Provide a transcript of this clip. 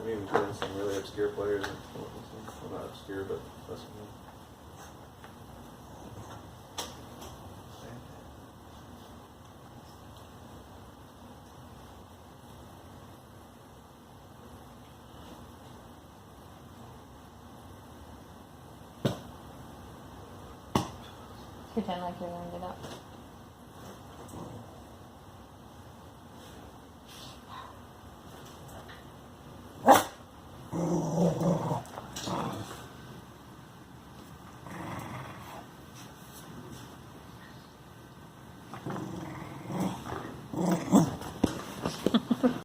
I mean, we put in some really obscure players. Well, not obscure, but less than that. Pretend like you're warmed it up.